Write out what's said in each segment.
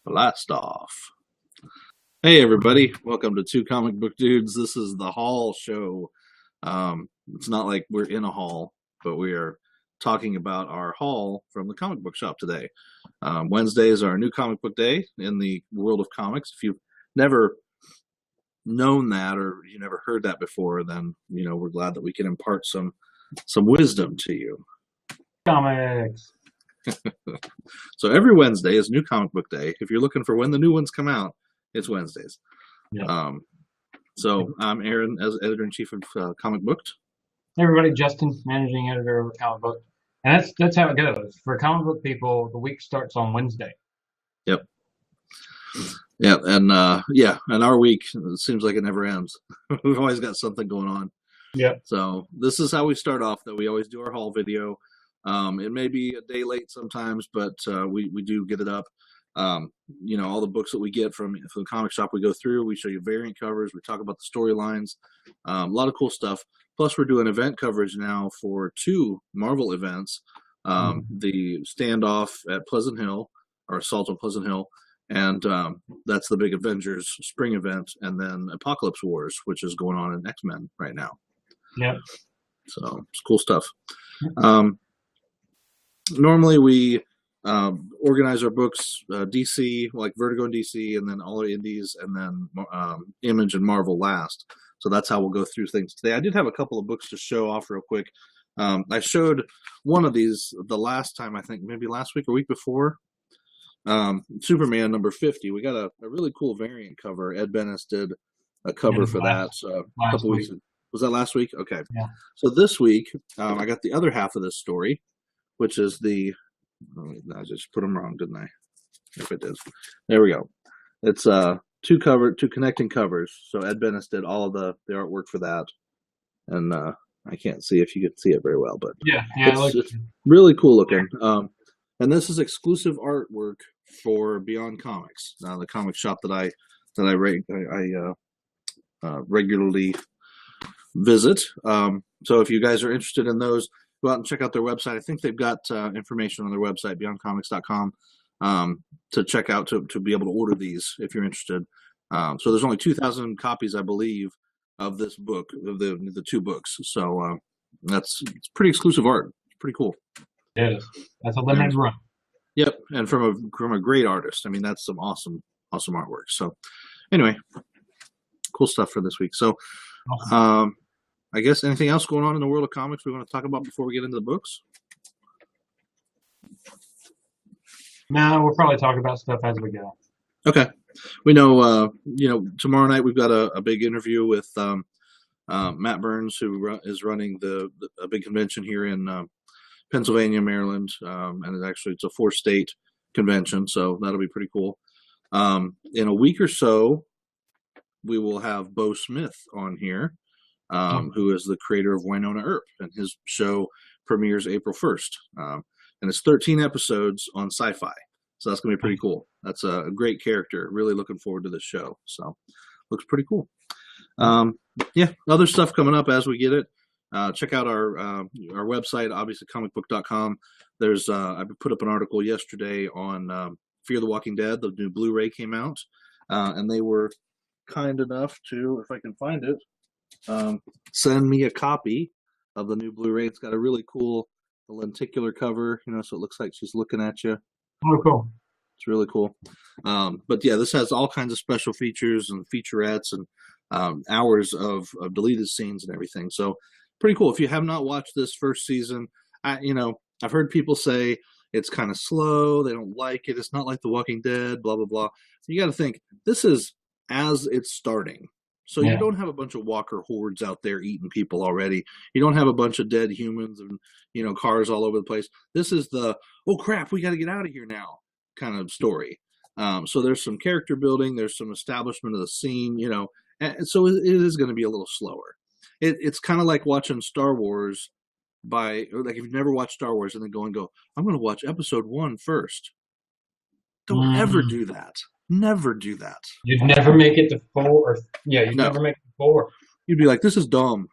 Blast off. Hey, everybody. Welcome to Two Comic Book Dudes. This is the Hall show. It's not like we're in a hall, but we are talking about our haul from the comic book shop today. Wednesday is our new comic book day in the world of comics. If you've never known that or you never heard that before, then, we're glad that we can impart some wisdom to you. Comics. So every Wednesday is New Comic Book Day. If you're looking for when the new ones come out, it's Wednesdays. Yeah. So I'm Aaron, as editor-in-chief of Comic Booked. Hey everybody, Justin, managing editor of Comic Book. And that's how it goes. For comic book people, the week starts on Wednesday. Yep. Yeah, and our week, it seems like it never ends. We've always got something going on. Yeah. So this is how we start off, though. We always do our haul video. It may be a day late sometimes, but we do get it up. All the books that we get from the comic shop we go through, we show you variant covers, we talk about the storylines, a lot of cool stuff. Plus, we're doing event coverage now for two Marvel events, the Standoff at Pleasant Hill, or Assault on Pleasant Hill, and that's the big Avengers spring event, and then Apocalypse Wars, which is going on in X-Men right now. Yeah. So it's cool stuff. Normally we organize our books, DC, like Vertigo and DC, and then all our indies, and then Image and Marvel last. So that's how we'll go through things today. I did have a couple of books to show off real quick. I showed one of these the last time, I think maybe last week or week before. Superman number 50. We got a really cool variant cover. Ed Bennis did a cover for that a couple weeks ago. Was that last week? Okay. Yeah. So this week, I got the other half of this story, which is I just put them wrong, didn't I? If it is. There we go. It's two connecting covers. So Ed Bennis did all of the artwork for that. And I can't see if you can see it very well, but it's really cool looking. And this is exclusive artwork for Beyond Comics, the comic shop that I regularly visit. So if you guys are interested in those, go out and check out their website. I think they've got information on their website, beyondcomics.com, to check out to be able to order these if you're interested. So there's only 2,000 copies, I believe, of this book, of the two books. So it's pretty exclusive art. It's pretty cool. It is. That's a limited run. Yep, and from a great artist. I mean, that's some awesome artwork. So anyway, cool stuff for this week. So I guess anything else going on in the world of comics we want to talk about before we get into the books? No, we'll probably talk about stuff as we go. Okay. We know, tomorrow night we've got a big interview with Matt Burns, who is running a big convention here in Pennsylvania, Maryland, and it's a 4-state convention, so that'll be pretty cool. In a week or so, we will have Bo Smith on here. Who is the creator of Winona Earp, and his show premieres April 1st. And it's 13 episodes on Sci-Fi, so that's going to be pretty cool. That's a great character. Really looking forward to this show. So looks pretty cool. Other stuff coming up as we get it. Check out our website, obviously comicbook.com. There's I put up an article yesterday on Fear the Walking Dead. The new Blu-ray came out, and they were kind enough to, if I can find it, send me a copy of the new Blu-ray. It's got a really cool lenticular cover, so it looks like she's looking at you. Oh, cool. It's really cool. But yeah, this has all kinds of special features and featurettes and hours of deleted scenes and everything. So pretty cool. If you have not watched this first season, I've heard people say it's kind of slow. They don't like it. It's not like The Walking Dead, blah, blah, blah. You got to think, this is as it's starting. So you don't have a bunch of walker hordes out there eating people already. You don't have a bunch of dead humans and, cars all over the place. This is the, oh crap, we got to get out of here now kind of story. So there's some character building. There's some establishment of the scene, and so it is going to be a little slower. It's kind of like watching Star Wars if you've never watched Star Wars and then go, I'm going to watch episode 1 first. Don't ever do that. Never do that. You'd never make it to 4. Never make it to 4. You'd be like, this is dumb.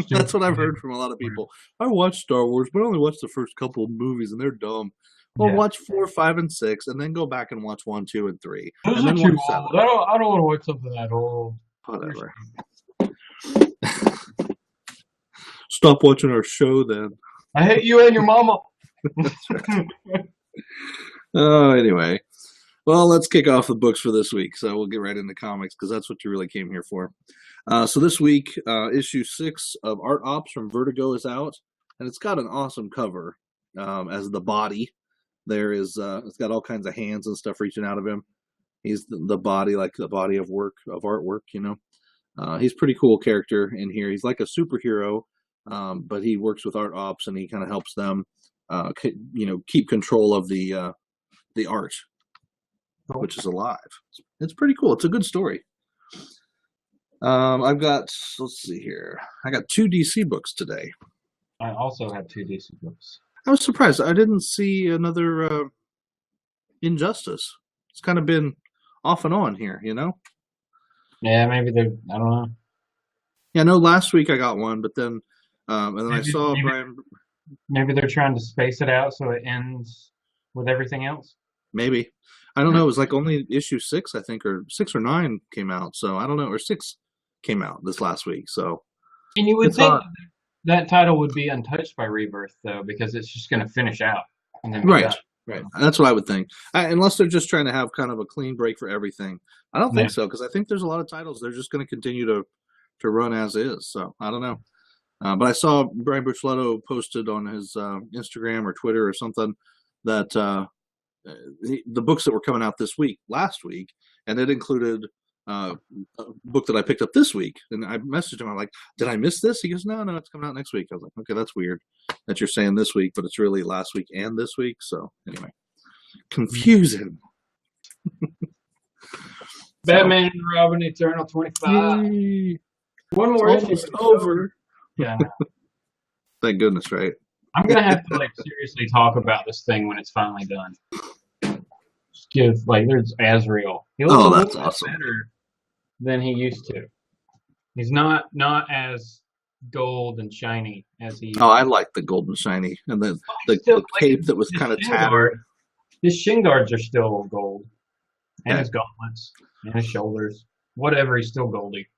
That's what I've heard from a lot of people. I watched Star Wars, but I only watched the first couple of movies, and they're dumb. Well, Yeah. watch 4, 5, and 6, and then go back and watch 1, 2, and 3, Those and are then too watch 7. old. I don't want to watch something that old. Whatever. Stop watching our show then. I hate you and your mama. Anyway. Well, let's kick off the books for this week. So we'll get right into comics because that's what you really came here for. So this week, issue 6 of Art Ops from Vertigo is out, and it's got an awesome cover as the body. There is, it's got all kinds of hands and stuff reaching out of him. He's the body, like the body of artwork, you know. He's a pretty cool character in here. He's like a superhero, but he works with Art Ops, and he kind of helps them, keep control of the art, which is alive. It's pretty cool. It's a good story. I've got, let's see here. I got 2 DC books today. I also have 2 DC books. I was surprised. I didn't see another Injustice. It's kind of been off and on here, you know? Yeah, maybe they're, I don't know. Yeah, I know last week I got one, but then, and then I saw Brian. Maybe they're trying to space it out so it ends with everything else. Maybe. I don't know. It was like only issue 6, I think, or 6 or 9 came out. So I don't know. Or 6 came out this last week. So. And you would think that title would be untouched by Rebirth, though, because it's just going to finish out. And then right. That's what I would think. Unless they're just trying to have kind of a clean break for everything. I don't think so, because I think there's a lot of titles they're just going to continue to run as is. So I don't know. But I saw Brian Buccellato posted on his Instagram or Twitter or something that the books that were coming out last week, and it included a book that I picked up this week. And I messaged him. I'm like, did I miss this? He goes, no, it's coming out next week. I was like, okay, that's weird that you're saying this week, but it's really last week and this week. So anyway, confusing. Batman and Robin Eternal 25. Yay. One more issue. Almost over. Yeah. Thank goodness, right? I'm gonna have to seriously talk about this thing when it's finally done. Just give there's Azrael. He looks that's awesome. Better than he used to. He's not as gold and shiny as he. I like the gold and shiny, and the cape that was kind of tattered. His shin guards are still gold, and his gauntlets, and his shoulders. Whatever, he's still goldy.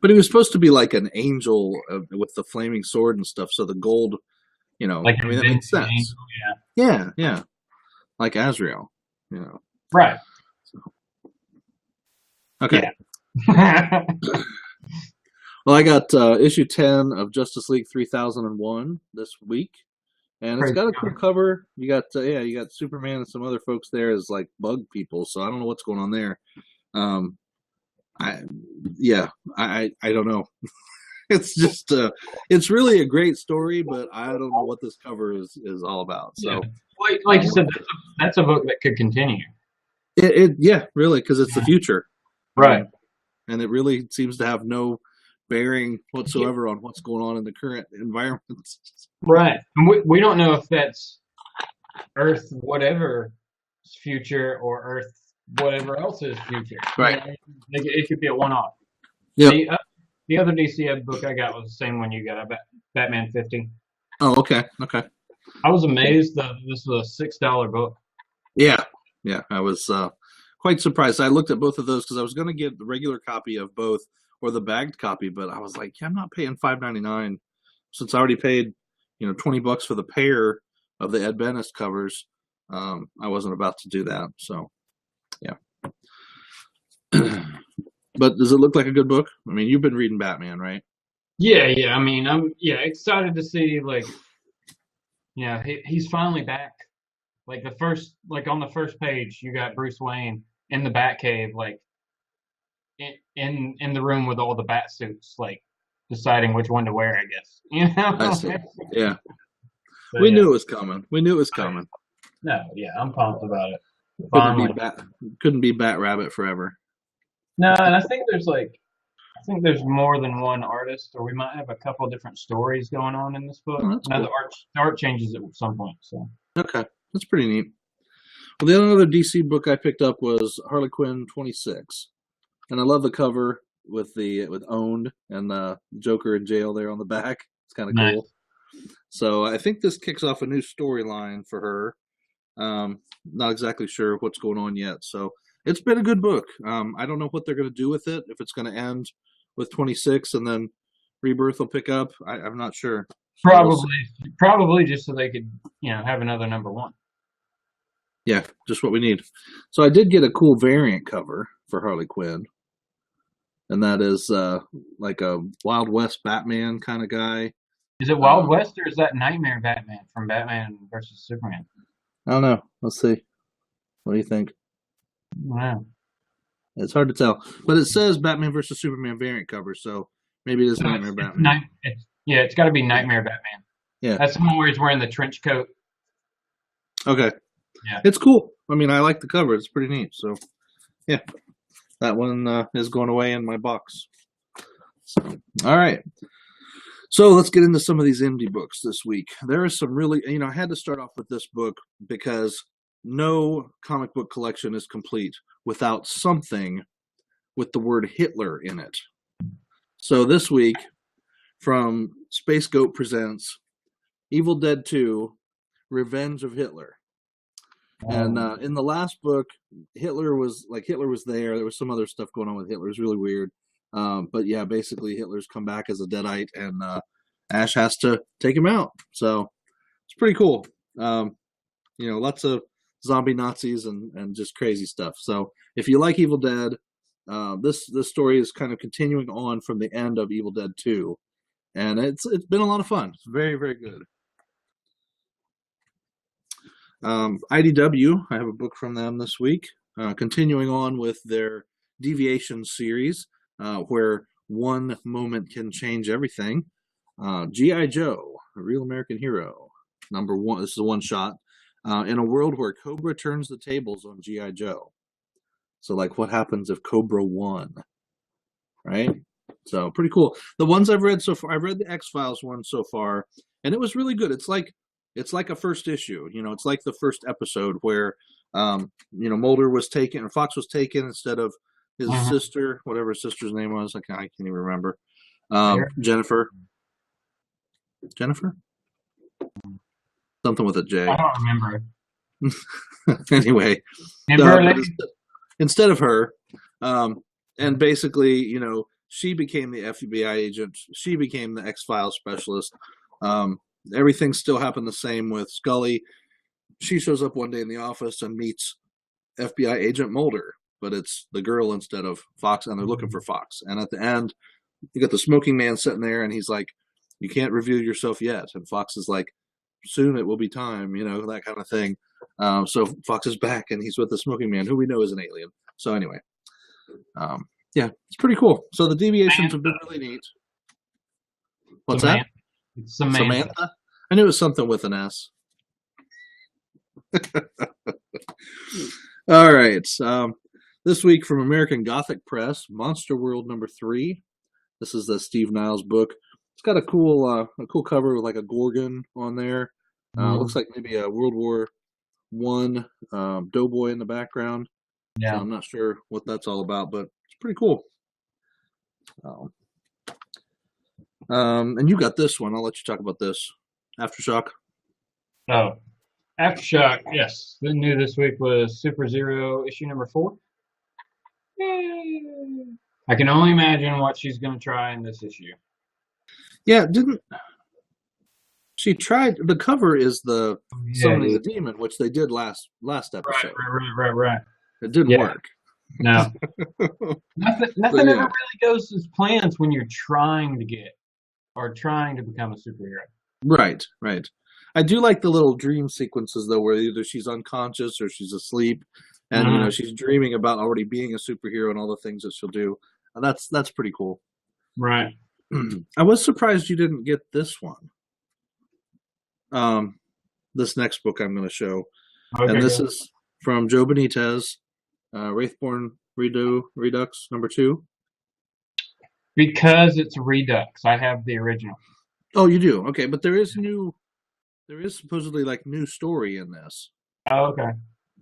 But he was supposed to be like an angel with the flaming sword and stuff. So the gold, that makes sense. Angel, yeah, like Azrael, Right. So. Okay. Yeah. Well, I got issue 10 of Justice League 3001 this week, and it's got a cool cover. You got you got Superman and some other folks there as like bug people. So I don't know what's going on there. I don't know. It's just it's really a great story, but I don't know what this cover is all about. So, like you said, that's a book that could continue. Really, because it's the future, right? And it really seems to have no bearing whatsoever on what's going on in the current environment. Right, and we don't know if that's Earth whatever's future or Earth whatever else's future. Right. It could be a one-off. Yeah. The other DC book I got was the same one you got, Batman 50. Oh, okay. I was amazed that this was a $6 book. Yeah. I was quite surprised. I looked at both of those because I was going to get the regular copy of both or the bagged copy, but I was like, I'm not paying $5.99 since I already paid, $20 for the pair of the Ed Bennis covers. I wasn't about to do that, so. Yeah. But does it look like a good book? I mean, you've been reading Batman, right? Yeah. I mean, I'm excited to see he's finally back. On the first page, you got Bruce Wayne in the Batcave, in the room with all the bat suits, deciding which one to wear, I guess. I see. Yeah. So, we knew it was coming. No, yeah, I'm pumped about it. Couldn't be Bat Rabbit forever. No, and I think there's more than one artist, or we might have a couple different stories going on in this book. Cool. The art changes at some point. So okay, that's pretty neat. Well, the other DC book I picked up was Harley Quinn 26, and I love the cover with Owned and Joker in jail there on the back. It's kind of cool. So I think this kicks off a new storyline for her. Not exactly sure what's going on yet. So it's been a good book. I don't know what they're going to do with it. If it's going to end with 26 and then Rebirth will pick up, I'm not sure. So we'll see. Probably just so they could, have another number one. Yeah, just what we need. So I did get a cool variant cover for Harley Quinn, and that is like a Wild West Batman kind of guy. Is it Wild West or is that Nightmare Batman from Batman versus Superman? I don't know. Let's see. What do you think? Wow. It's hard to tell, but it says Batman versus Superman variant cover, so maybe it is So Nightmare Batman. it's got to be Nightmare Batman. Yeah. That's the one where he's wearing the trench coat. Okay. Yeah. It's cool. I mean, I like the cover. It's pretty neat. So, yeah, that one is going away in my box. So, all right. So let's get into some of these indie books this week. There is some really, I had to start off with this book because no comic book collection is complete without something with the word Hitler in it. So this week, from Space Goat Presents Evil Dead 2, Revenge of Hitler. And in the last book, Hitler was there. There was some other stuff going on with Hitler. It was really weird. But yeah, basically Hitler's come back as a Deadite, and Ash has to take him out. So it's pretty cool. Lots of zombie Nazis and just crazy stuff. So if you like Evil Dead, this story is kind of continuing on from the end of Evil Dead 2, and it's been a lot of fun. It's very, very good. IDW, I have a book from them this week, continuing on with their Deviation series, where one moment can change everything. G.I. Joe, a real American hero, number 1. This is a one-shot. In a world where Cobra turns the tables on G.I. Joe. So, like, what happens if Cobra won? Right? So, pretty cool. The ones I've read so far, I've read the X-Files one so far, and it was really good. It's like a first issue. It's like the first episode where, Mulder was taken, or Fox was taken instead of his sister, whatever his sister's name was. I can't even remember. Jennifer? Something with a J. I don't remember. Anyway, instead of her, and basically, she became the FBI agent. She became the X-Files specialist. Everything still happened the same with Scully. She shows up one day in the office and meets FBI agent Mulder, but it's the girl instead of Fox, and they're looking for Fox. And at the end, you got the smoking man sitting there, and he's like, "You can't reveal yourself yet." And Fox is like, "Soon it will be time," that kind of thing. So Fox is back, and he's with the smoking man, who we know is an alien. So anyway, yeah, it's pretty cool. So the deviations have been really neat. What's that? It's Samantha. I knew it was something with an S. All right. This week from American Gothic Press, Monster World #3. This is the Steve Niles book. It's got a cool cover with like a Gorgon on there. Looks like maybe a World War I doughboy in the background. Yeah. So I'm not sure what that's all about, but it's pretty cool. And you got this one. I'll let you talk about this. Aftershock. Oh, Aftershock. Yes, the new this week was Super Zero issue #4. Yay. I can only imagine what she's going to try in this issue. Yeah, didn't she tried? The cover is the Summoning the Demon, which they did last episode. Right. It didn't work. No. Nothing ever really goes as planned when you're trying to get or trying to become a superhero. Right. I do like the little dream sequences though, where either she's unconscious or she's asleep, and she's dreaming about already being a superhero and all the things that she'll do. And that's pretty cool. Right. I was surprised you didn't get this one. This next book I'm going to show, and this is from Joe Benitez, Wraithborn Redux #2. Because it's Redux, I have the original. Oh, you do? Okay, but there is supposedly like new story in this. Oh, okay.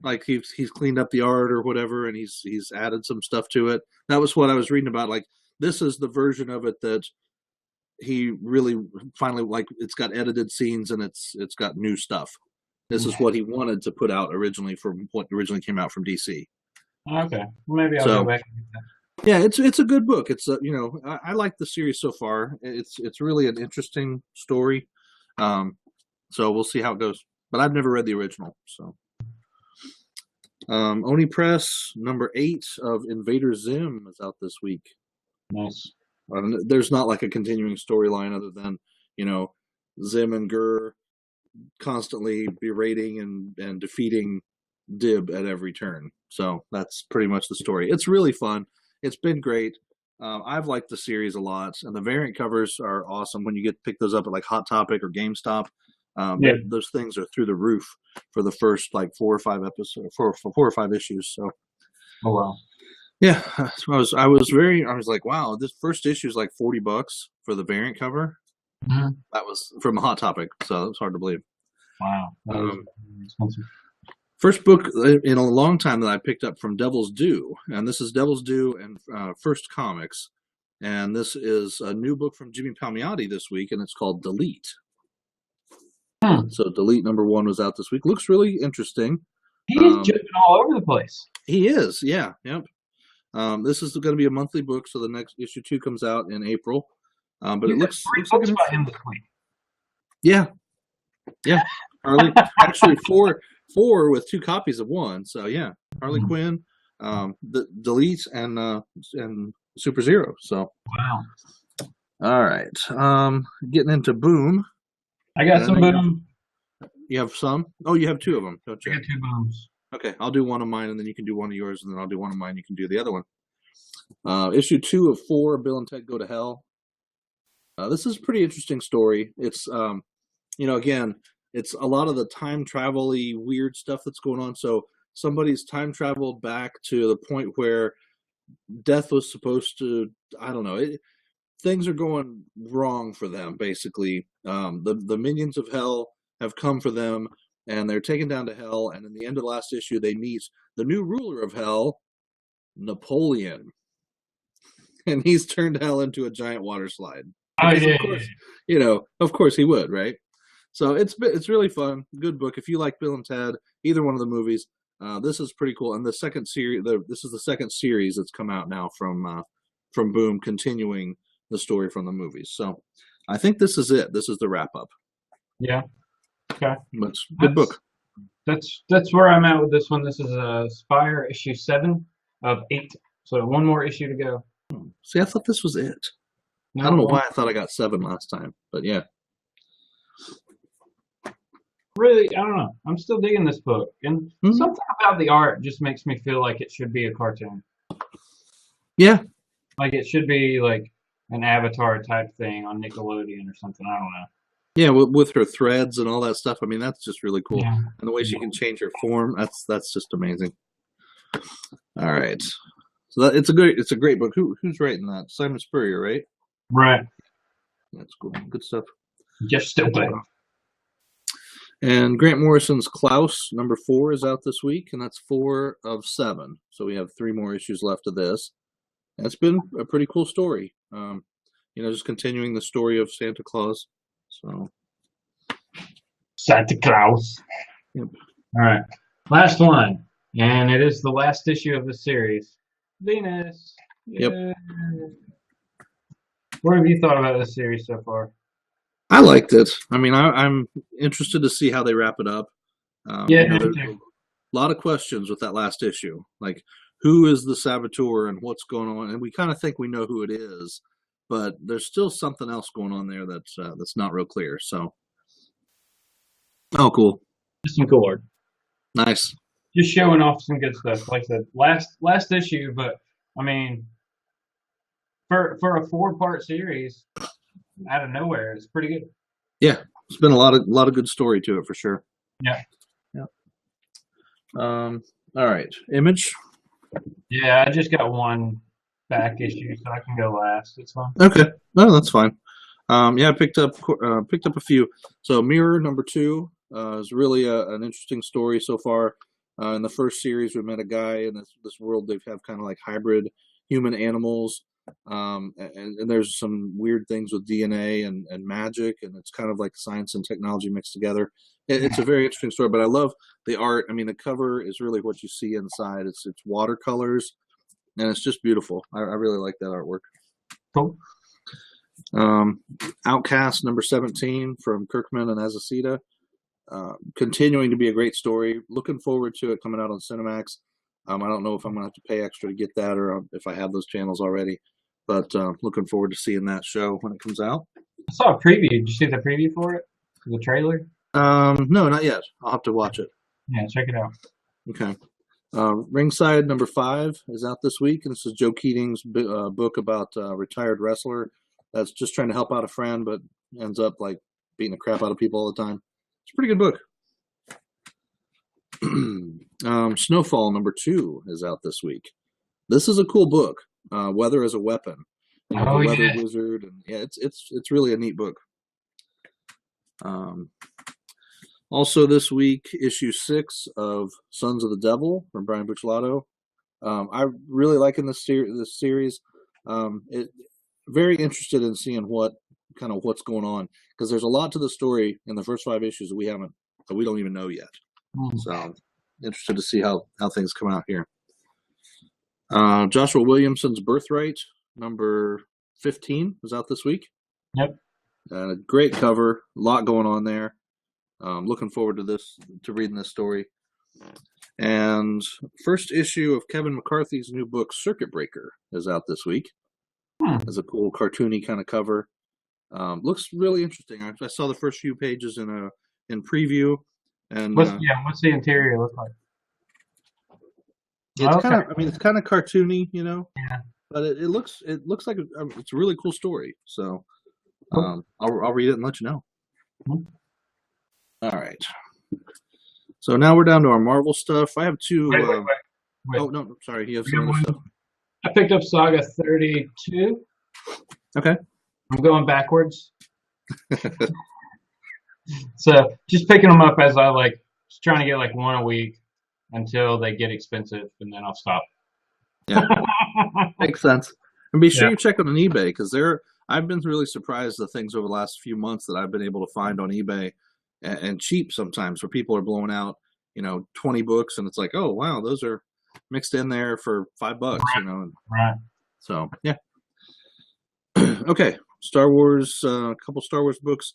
Like he's cleaned up the art or whatever, and he's added some stuff to it. That was what I was reading about. Like this is the version of it that he really finally, like, it's got edited scenes and it's got new stuff. This is what he wanted to put out originally from what originally came out from DC. Okay, maybe I'll go So back and get that. yeah, it's a good book. It's I like the series so far. It's really an interesting story. Um, so we'll see how it goes. But I've never read the original, so. Oni Press #8 of Invader Zim is out this week. Nice. There's not like a continuing storyline other than Zim and Gur constantly berating and defeating Dib at every turn. So that's pretty much the story. It's really fun. It's been great. I've liked the series a lot, and the variant covers are awesome. When you get to pick those up at like Hot Topic or GameStop, Yeah. those things are through the roof for the first like 4 or 5 issues. So Oh wow. yeah, I was like, wow, this first issue is like $40 for the variant cover. Mhm. That was from Hot Topic, so it was hard to believe. Wow. That is expensive. First book in a long time that I picked up from Devil's Due, and this is Devil's Due and First Comics, and this is a new book from Jimmy Palmiotti this week, and it's called Delete. So Delete #1 was out this week. Looks really interesting. He is jumping all over the place. He is, yeah, yep. This is going to be a monthly book, so the next issue 2 comes out in April. But it looks like about him this week. Yeah, Harley. Actually, four with 2 copies of one. So yeah, Harley Quinn, the Delete, and Super Zero. So wow. All right, getting into Boom. I got some Boom. You have some? Oh, you have 2 of them, don't you? I got 2 Booms. Okay, I'll do one of mine, and then you can do one of yours, and then I'll do one of mine. You can do the other one. Issue 2 of 4, Bill and Ted Go to Hell. This is a pretty interesting story. It's again, it's a lot of the time travel-y weird stuff that's going on. So somebody's time traveled back to the point where death was supposed to, I don't know, things are going wrong for them, basically. The minions of hell have come for them, and they're taken down to hell, and in the end of the last issue, they meet the new ruler of hell, Napoleon. And he's turned hell into a giant water slide. Because of course he would, right? So it's really fun, good book. If you like Bill and Ted, either one of the movies, this is pretty cool. And the second series, this is the second series that's come out now from Boom, continuing the story from the movies. So I think this is it. This is the wrap up. Yeah. Okay. But good book. That's where I'm at with this one. This is Spire issue 7 of 8. So one more issue to go. See, I thought this was it. I don't know why I thought I got 7 last time, but yeah. Really, I don't know. I'm still digging this book, and something about the art just makes me feel like it should be a cartoon. Yeah. Like it should be like an Avatar type thing on Nickelodeon or something. I don't know. Yeah, with her threads and all that stuff. I mean, that's just really cool. Yeah. And the way she can change her form, that's just amazing. All right. So it's a great book. Who's writing that? Simon Spurrier, right? Right. That's cool. Good stuff. Just stupid. And Grant Morrison's Klaus #4 is out this week, and that's 4 of 7. So we have 3 more issues left of this. And it's been a pretty cool story. Just continuing the story of Santa Claus. So Santa Claus. Yep. All right. Last one. And it is the last issue of the series. Venus. Yep. Yeah. What have you thought about this series so far? I liked it. I mean, I'm interested to see how they wrap it up. There's a lot of questions with that last issue. Like, who is the saboteur and what's going on? And we kind of think we know who it is, but there's still something else going on there that's not real clear. So, oh, cool. Just some cool art. Nice. Just showing off some good stuff. Like I said, last issue, but I mean, for a 4-part series, out of nowhere, it's pretty good. Yeah, it's been a lot of good story to it for sure. Yeah. All right, Image. Yeah, I just got one back issue, so I can go last. It's fine. Okay, no, that's fine. I picked up a few. So Mirror #2 is really an interesting story so far. In the first series, we met a guy in this world. They have kind of like hybrid human animals. and there's some weird things with DNA and magic, and it's kind of like science and technology mixed together. It's a very interesting story, but I love the art. I mean, the cover is really what you see inside. It's watercolors, and it's just beautiful. I really like that artwork. Cool. Outcast number 17 from Kirkman and Azaceta. Continuing to be a great story. Looking forward to it coming out on Cinemax. I don't know if I'm going to have to pay extra to get that or if I have those channels already, but looking forward to seeing that show when it comes out. I saw a preview. Did you see the preview for it? The trailer? No, not yet. I'll have to watch it. Yeah, check it out. Okay. Ringside number 5 is out this week, and this is Joe Keating's book about a retired wrestler that's just trying to help out a friend, but ends up like beating the crap out of people all the time. It's a pretty good book. Snowfall number 2 is out this week. This is a cool book. Weather as a Weapon. The Weather Wizard, and yeah, it's really a neat book. Also this week, issue 6 of Sons of the Devil from Brian Buccellato. I really liking this series. Very interested in seeing what's going on, because there's a lot to the story in the first 5 issues that we don't even know yet. So interested to see how things come out here. Joshua Williamson's Birthright number 15 is out this week. Yep. Great cover, a lot going on there. Looking forward to reading this story. And first issue of Kevin McCarthy's new book, Circuit Breaker, is out this week. It's a cool cartoony kind of cover. Looks really interesting. I saw the first few pages in preview. And what's the interior look like? It's kind of cartoony, you know. Yeah. But it looks like it's a really cool story. So I'll read it and let you know. All right. So now we're down to our Marvel stuff. I have 2. Wait. Oh no, sorry. You have some other stuff. I picked up Saga 32. Okay. I'm going backwards. So just picking them up as I just trying to get one a week until they get expensive, and then I'll stop. Yeah, makes sense. And be sure you check on eBay, because I've been really surprised the things over the last few months that I've been able to find on eBay, and cheap sometimes, where people are blowing out 20 books, and it's like, oh wow, those are mixed in there for $5, Right. So yeah. Okay, Star Wars, a couple Star Wars books.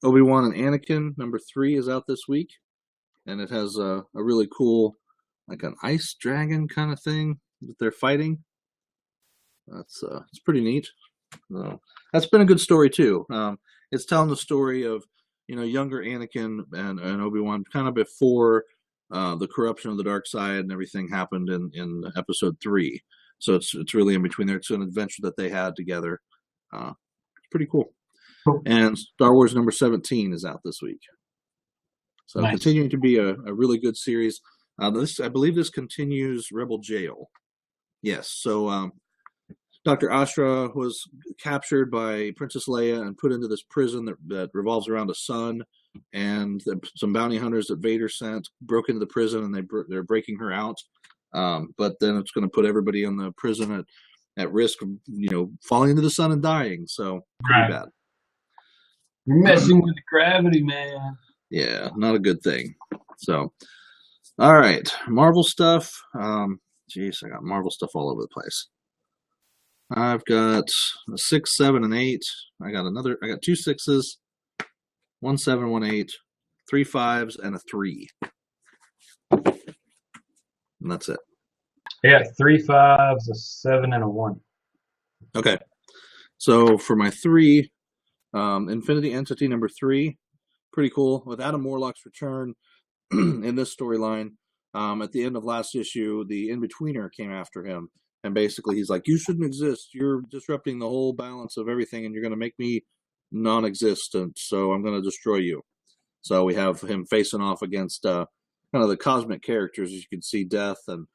Obi-Wan and Anakin number 3 is out this week, and it has a really cool, like an ice dragon kind of thing that they're fighting. It's pretty neat. That's been a good story too. It's telling the story of younger Anakin and Obi-Wan kind of before the corruption of the dark side and everything happened in episode 3. So it's really in between there. It's an adventure that they had together. It's pretty cool. And Star Wars number 17 is out this week. So nice. Continuing to be a really good series. I believe this continues Rebel Jail. Yes. So Dr. Astra was captured by Princess Leia and put into this prison that revolves around a sun. And some bounty hunters that Vader sent broke into the prison, and they're breaking her out. But then it's going to put everybody in the prison at risk of falling into the sun and dying. So pretty bad. You're messing with the gravity, man. Yeah, not a good thing. So, all right, Marvel stuff. Jeez, I got Marvel stuff all over the place. I've got a 6, 7, and 8. I got 2 6s, 1 7, 1 8, 3 5s, and a 3. And that's it. I got 3 5s, a 7, and a 1. Okay. So for my 3, Infinity Entity number 3, pretty cool. With Adam Warlock's return in this storyline, at the end of last issue, the In-Betweener came after him. And basically he's like, you shouldn't exist. You're disrupting the whole balance of everything, and you're going to make me non-existent. So I'm going to destroy you. So we have him facing off against kind of the cosmic characters, as you can see, Death and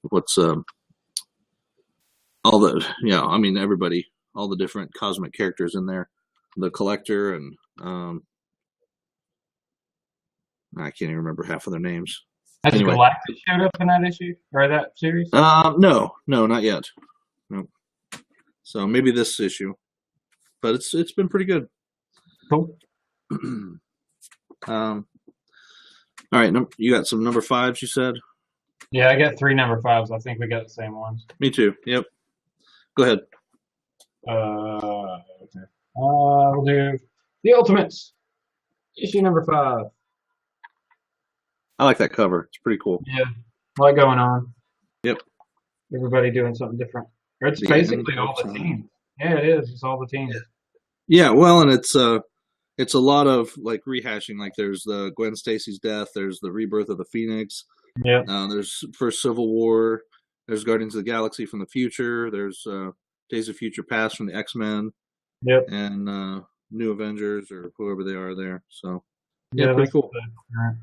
what's all the everybody, all the different cosmic characters in there, the Collector, and I can't even remember half of their names. Has Anyway, Galactus showed up in that issue or that series? no, not yet. No. So maybe this issue, but it's been pretty good. Cool. All right, you got some number fives, you said? Yeah, I got 3 number 5s. I think we got the same ones. Me too. Yep. Go ahead. Okay. We'll do the Ultimates, issue number 5. I like that cover. It's pretty cool. Yeah, a lot going on. Yep. Everybody doing something different. Or it's The basically end all of the time. teams. Yeah, it is. It's all the teams. Yeah, well, and it's a lot of like rehashing. Like there's the Gwen Stacy's death. There's the rebirth of the Phoenix. Yeah. There's first Civil War. There's Guardians of the Galaxy from the future. There's Days of Future Past from the X-Men. Yep. And New Avengers or whoever they are there. So Yeah, pretty that's cool. right.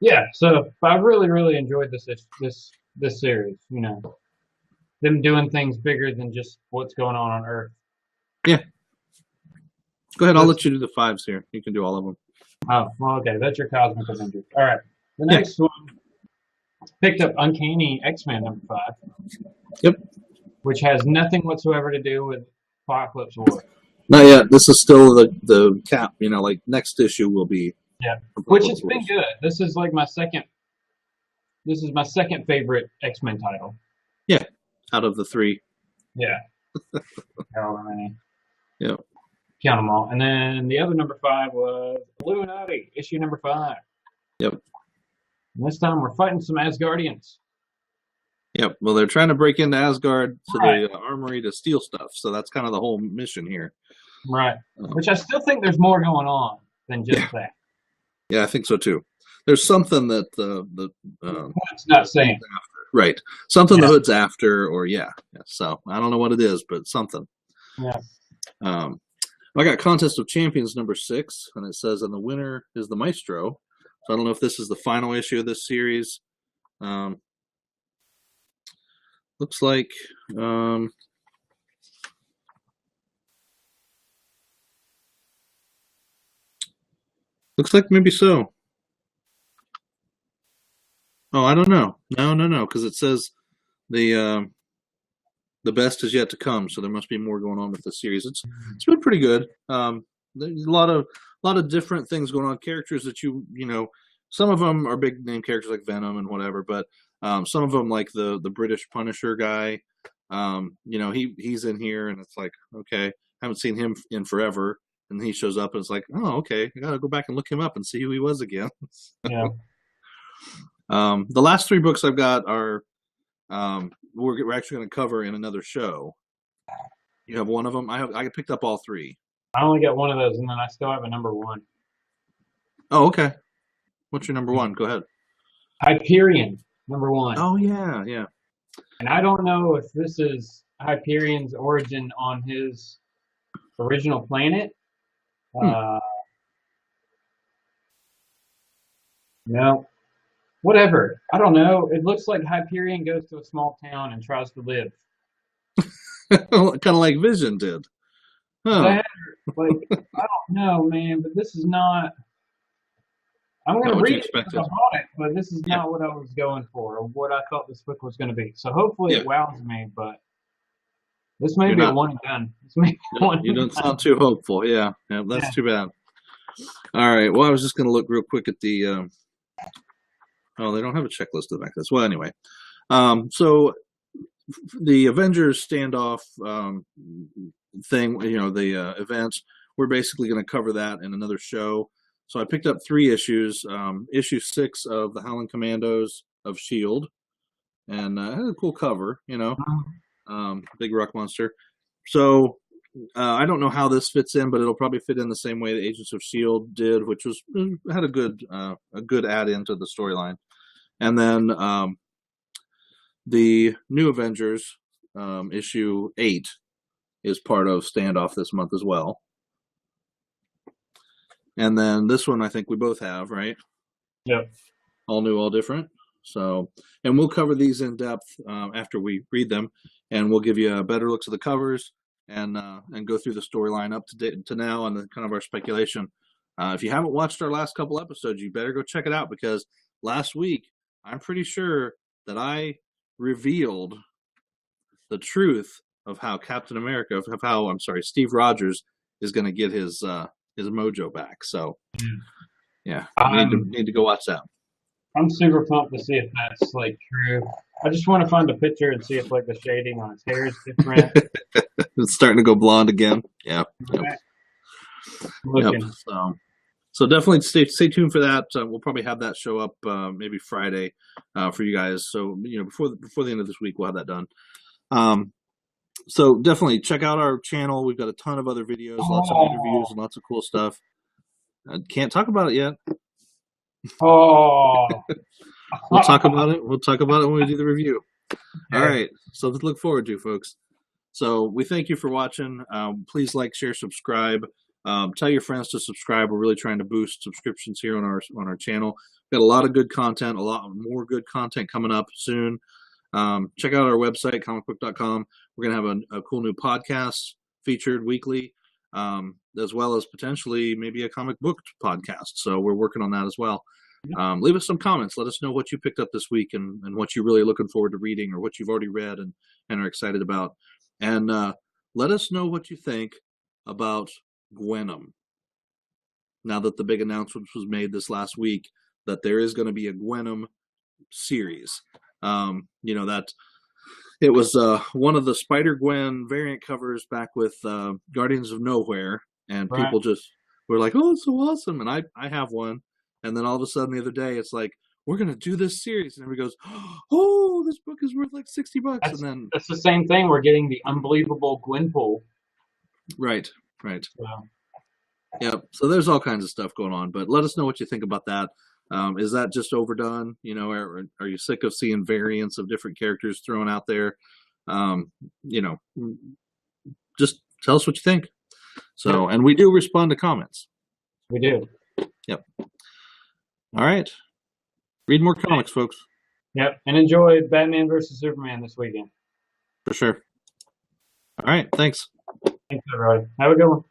Yeah, so I really enjoyed this series. You know, them doing things bigger than just what's going on Earth. Yeah. Go ahead. I'll let you do the fives here. You can do all of them. Oh, well, okay. That's your Cosmic Avenger. All right. The Yeah. next one picked up Uncanny X-Men number 5. Yep. Which has nothing whatsoever to do with Apocalypse War. Not yet. This is still the cap. You know, like next issue will be. Yeah. Which has been good. This is like my second. This is my second favorite X-Men title. Yeah. Out of the 3. Yeah. However many. Yeah. Count them all. And then the other number 5 was Illuminati, issue number 5. Yep. And this time we're fighting some Asgardians. Yep. Well, they're trying to break into Asgard to Right. the armory to steal stuff. So that's kind of the whole mission here. Right. Which I still think there's more going on than just that. Yeah, I think so too. There's something that It's not saying. Right. Something Yeah. the Hood's after, or yeah. So I don't know what it is, but something. Yeah. I got Contest of Champions number 6, and it says, and the winner is the Maestro. So I don't know if this is the final issue of this series. Looks like maybe so. Oh, I don't know. No, because it says the best is yet to come, so there must be more going on with the series. It's been pretty good. There's a lot of different things going on. Characters that you know, some of them are big name characters like Venom and whatever, but some of them like the British Punisher guy. You know, he's in here, and it's like, okay, haven't seen him in forever, and he shows up, and it's like, oh, okay, I gotta go back and look him up and see who he was again. Yeah. The last 3 books I've got are we're actually going to cover in another show. You have one of them. I picked up all 3. I only got one of those, and then I still have a number 1. Oh, okay. What's your number 1? Go ahead. Hyperion, number 1. Oh yeah. And I don't know if this is Hyperion's origin on his original planet. No. Whatever. I don't know. It looks like Hyperion goes to a small town and tries to live. Kind of like Vision did. Huh. Like, I don't know, man, but this is not. I'm going to what you read it because expected. I bought it, but this is not what I was going for or what I thought this book was going to be. So hopefully it wows me, but this may be a one and done. This may be one You don't sound too hopeful. Yeah, that's too bad. All right. Well, I was just going to look real quick at the. Oh, they don't have a checklist of this. Well, anyway, so the Avengers standoff thing, you know, the events, we're basically going to cover that in another show. So I picked up 3 issues. Issue 6 of the Howling Commandos of S.H.I.E.L.D. And it had a cool cover, you know, big rock monster. So I don't know how this fits in, but it'll probably fit in the same way the Agents of S.H.I.E.L.D. did, which was had a good add into the storyline. And then the New Avengers issue 8 is part of Standoff this month as well. And then this one I think we both have, right? Yep. All new, all different. So, and we'll cover these in depth after we read them, and we'll give you a better looks at the covers and go through the storyline up to date to now and kind of our speculation. If you haven't watched our last couple episodes, you better go check it out because last week I'm pretty sure that I revealed the truth of how Steve Rogers is going to get his mojo back. So yeah, need to go watch that. I'm super pumped to see if that's like true. I just want to find a picture and see if like the shading on his hair is different. It's starting to go blonde again. Yeah. Yep. Looking. Yep. So definitely stay tuned for that. We'll probably have that show up maybe Friday for you guys. So before the end of this week, we'll have that done. So definitely check out our channel. We've got a ton of other videos, lots of interviews, and lots of cool stuff. I can't talk about it yet. Oh, we'll talk about it. We'll talk about it when we do the review. All right. So to look forward to, folks. So we thank you for watching. Please like, share, subscribe. Tell your friends to subscribe. We're really trying to boost subscriptions here on our channel. Got a lot of good content, a lot more good content coming up soon. Check out our website, comicbook.com. We're going to have a cool new podcast featured weekly, as well as potentially maybe a comic book podcast. So we're working on that as well. Leave us some comments. Let us know what you picked up this week and what you're really looking forward to reading, or what you've already read and are excited about. And let us know what you think about Gwenom. Now that the big announcement was made this last week that there is going to be a Gwenom series. That it was one of the Spider-Gwen variant covers back with Guardians of Nowhere, and people just were like, "Oh, it's so awesome!" And I have one, and then all of a sudden the other day it's like, "We're going to do this series," and everybody goes, "Oh, this book is worth like $60." And then that's the same thing. We're getting the unbelievable Gwenpool. Right. Yep. So there's all kinds of stuff going on, but let us know what you think about that. Is that just overdone? Are you sick of seeing variants of different characters thrown out there? Just tell us what you think. So, and we do respond to comments. We do. Yep. All right. Read more comics, folks. Yep. And enjoy Batman versus Superman this weekend. For sure. All right. Thanks. Thanks, everybody. Have a good one.